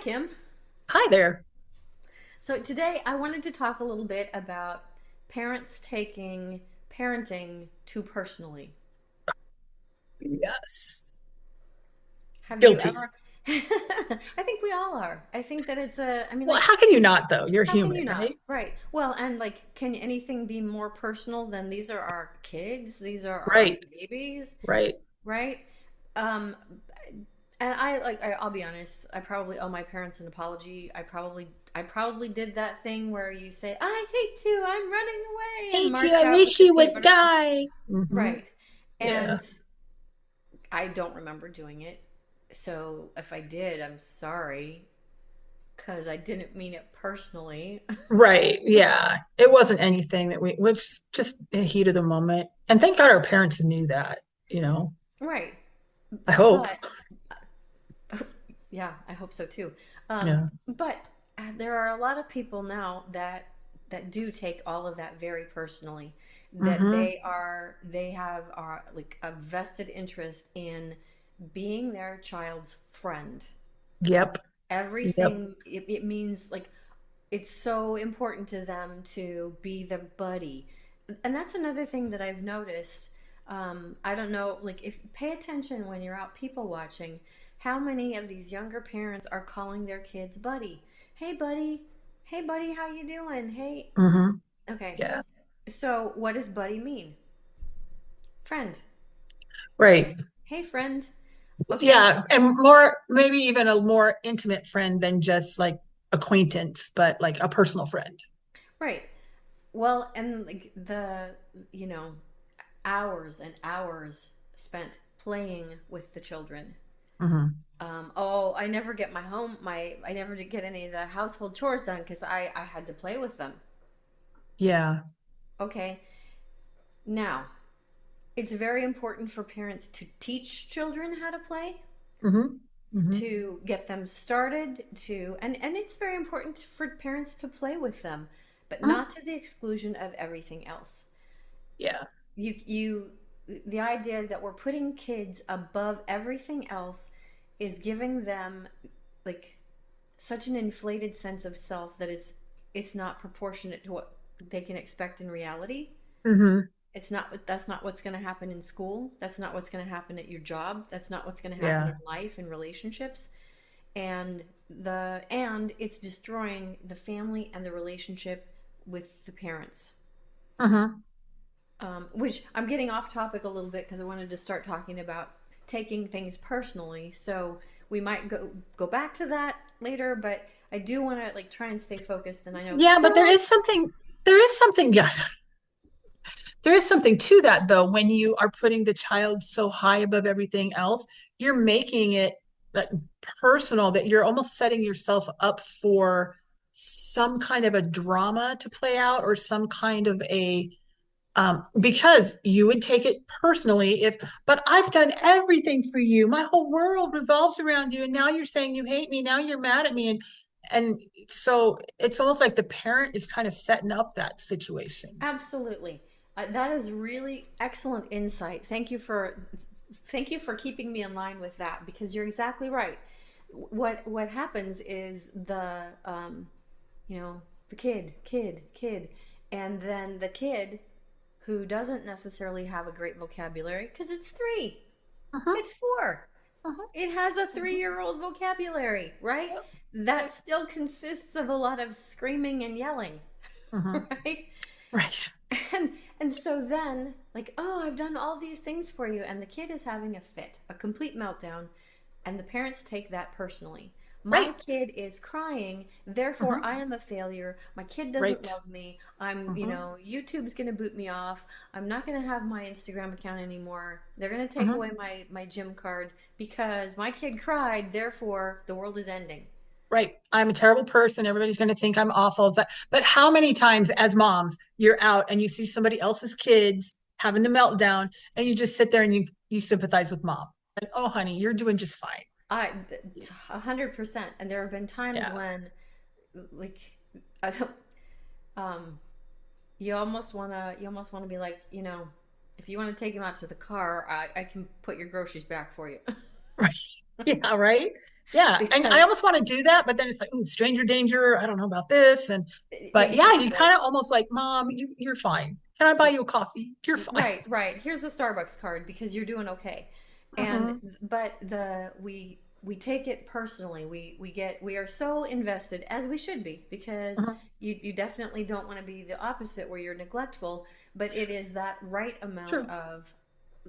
Kim. Hi there. So today I wanted to talk a little bit about parents taking parenting too personally. Yes. Have you Guilty. ever? I think we all are. I think that I mean, Well, like, how can you not though? You're how can human, you not? right? Right. Well, and like, can anything be more personal than these are our kids? These are our Right. babies, Right. right? Um, and I'll be honest, I probably owe my parents an apology. I probably did that thing where you say, I hate to, I'm running away, and Hate you. march I out with wish your you peanut would butter cup. die. Right. Yeah. And I don't remember doing it. So if I did, I'm sorry because I didn't mean it personally. Right. Yeah. It wasn't anything that we was just the heat of the moment. And thank God our parents knew that, you know. Right. I hope. But yeah, I hope so too. Yeah. But there are a lot of people now that do take all of that very personally. That Mm-hmm. they have are like a vested interest in being their child's friend. Yep. Yep. Everything it means like it's so important to them to be the buddy. And that's another thing that I've noticed. I don't know, like if pay attention when you're out people watching, how many of these younger parents are calling their kids buddy? Hey buddy, hey buddy, how you doing? Hey, Mm-hmm. okay. Yeah. So what does buddy mean? Friend. Right. Hey friend. Okay. Yeah. And more, maybe even a more intimate friend than just like acquaintance, but like a personal friend. Right. Well, and like you know, hours and hours spent playing with the children. Mm-hmm. Oh, I never did get any of the household chores done because I had to play with them. Yeah. Okay, now it's very important for parents to teach children how to play, Mm-hmm. Mm-hmm. to get them started, and it's very important for parents to play with them, but Mm-hmm. not to the exclusion of everything else. Yeah. You the idea that we're putting kids above everything else is giving them like such an inflated sense of self that it's not proportionate to what they can expect in reality. Mm-hmm. That's not what's going to happen in school. That's not what's going to happen at your job. That's not what's going to happen Yeah. in life and relationships. And it's destroying the family and the relationship with the parents. Mm-hmm. Which I'm getting off topic a little bit because I wanted to start talking about taking things personally. So we might go back to that later, but I do want to like try and stay focused. And I know Yeah, for but a long, yeah, there is something to that though. When you are putting the child so high above everything else, you're making it like personal that you're almost setting yourself up for some kind of a drama to play out or some kind of a because you would take it personally if, but I've done everything for you. My whole world revolves around you, and now you're saying you hate me. Now you're mad at me, and so it's almost like the parent is kind of setting up that situation. absolutely, that is really excellent insight. Thank you for keeping me in line with that because you're exactly right. What happens is you know, the kid, and then the kid who doesn't necessarily have a great vocabulary because it's three, Uh-huh, it's four. uh-huh, It has a uh-huh. 3-year-old vocabulary, right? Yep, That yep, still consists of a lot of screaming and yelling, uh-huh. right? Right, And so then, like, oh, I've done all these things for you, and the kid is having a fit, a complete meltdown, and the parents take that personally. My right, kid is crying, therefore uh-huh, I am a failure. My kid doesn't right, love me. uh-huh, YouTube's going to boot me off. I'm not going to have my Instagram account anymore. They're going to take uh-huh. away my gym card because my kid cried, therefore the world is ending. Right. I'm a terrible person. Everybody's going to think I'm awful. But how many times as moms you're out and you see somebody else's kids having the meltdown and you just sit there and you sympathize with mom. Like, oh, honey, you're doing just fine. I 100%. And there have been times Yeah. when like I don't um you almost want to be like, if you want to take him out to the car, I can put your groceries back for you. Right. Yeah. Right. Yeah. And I because almost want to do that, but then it's like, ooh, stranger danger. I don't know about this. And, but yeah, you exactly. kind of almost like, Mom, you're fine. Can I buy you a coffee? You're fine. Right, right. Here's a Starbucks card because you're doing okay. And Hmm. but the we take it personally. We are so invested as we should be because Hmm. you definitely don't want to be the opposite where you're neglectful, but it is that right amount True. of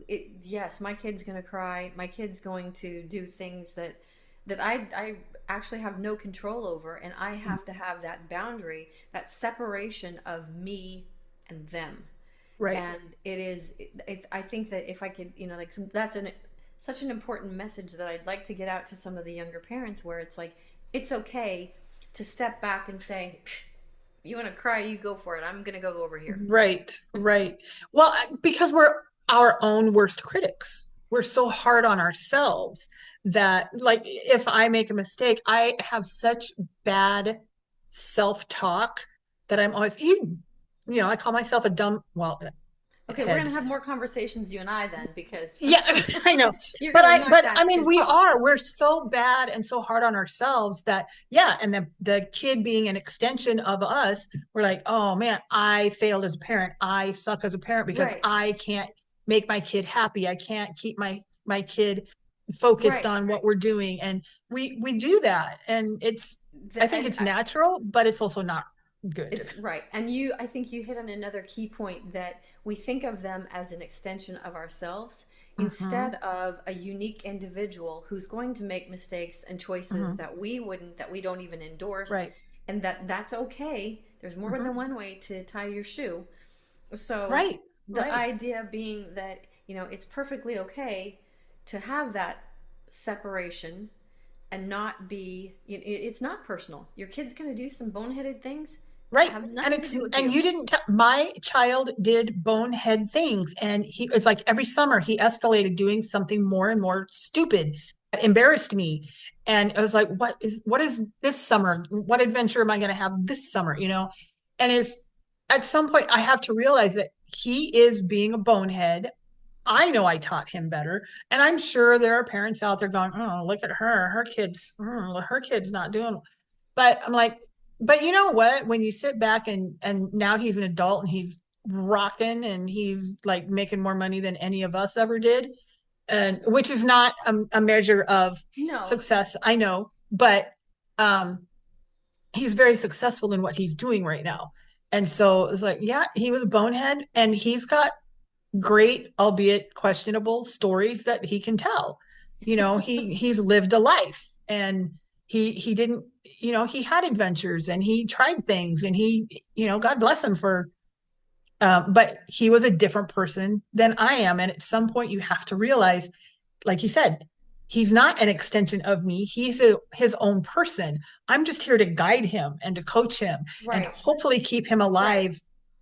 it. Yes, my kid's going to cry. My kid's going to do things that I actually have no control over, and I Mhm. have to have that boundary, that separation of me and them. Right. And it is I think that if I could, like, that's an such an important message that I'd like to get out to some of the younger parents, where it's like it's okay to step back and say, you want to cry, you go for it, I'm gonna go over here. Right. Right. Well, because we're our own worst critics. We're so hard on ourselves that, like, if I make a mistake, I have such bad self-talk that I'm always, I call myself a dumb, well, Okay, we're head. gonna have more conversations, you and I, then, because Yeah, I know. you're But gonna I knock but I that mean shit we off. are we're so bad and so hard on ourselves that, yeah, and the kid being an extension of us, we're like, "Oh man, I failed as a parent. I suck as a parent because Right, I can't make my kid happy. I can't keep my kid focused right. on what we're doing." And we do that, and I think And it's natural, but it's also not good. it's right. And I think you hit on another key point, that we think of them as an extension of ourselves instead Hmm. of a unique individual who's going to make mistakes and choices Hmm. that we don't even endorse, Right. and that's okay. There's more than Hmm. one way to tie your shoe. So Right. the Right. idea being that, it's perfectly okay to have that separation and not be, it's not personal. Your kid's going to do some boneheaded things, Right. have And nothing to it's do with and you. you didn't tell my child did bonehead things, and it's like every summer he escalated doing something more and more stupid that embarrassed me. And I was like, what is this summer? What adventure am I going to have this summer? And is at some point I have to realize that he is being a bonehead. I know I taught him better, and I'm sure there are parents out there going, "Oh, look at her, her kid's not doing." But I'm like, but you know what? When you sit back and now he's an adult and he's rocking and he's like making more money than any of us ever did, and which is not a measure of No, success, I know, but um, he's very successful in what he's doing right now. And so it's like, yeah, he was a bonehead, and he's got great, albeit questionable, stories that he can tell. He's lived a life, and he didn't, he had adventures and he tried things, and God bless him for, but he was a different person than I am. And at some point you have to realize, like you said, he's not an extension of me. His own person. I'm just here to guide him and to coach him and right, hopefully keep him right. alive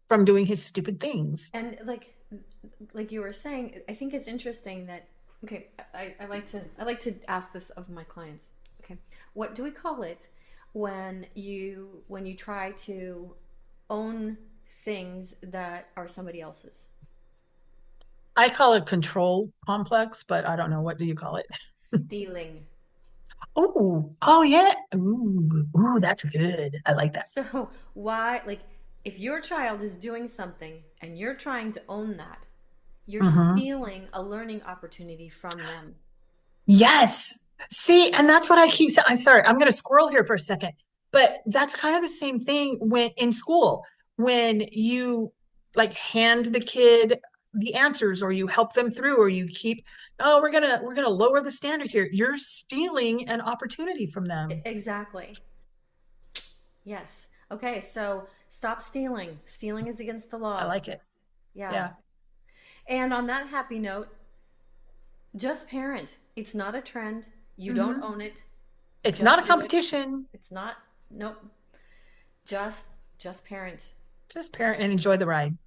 from doing his stupid things. And like you were saying, I think it's interesting that, okay, I like to ask this of my clients. Okay, what do we call it when you try to own things that are somebody else's? I call it control complex, but I don't know. What do you call it? Stealing. Oh yeah. Ooh, that's good. I like that. So why, like, if your child is doing something and you're trying to own that, you're Hmm. stealing a learning opportunity from them. Yes. See, and that's what I keep saying. I'm sorry, I'm going to squirrel here for a second, but that's kind of the same thing when in school, when you like hand the kid the answers, or you help them through, or you keep, oh, we're gonna lower the standard here. You're stealing an opportunity from them. Exactly. Yes. Okay, so stop stealing. Stealing is against the I law. like it. Yeah. Yeah. And on that happy note, just parent. It's not a trend. You don't Hmm. own it. It's not Just a do it. competition. It's not, nope. Just parent. Just parent and enjoy the ride.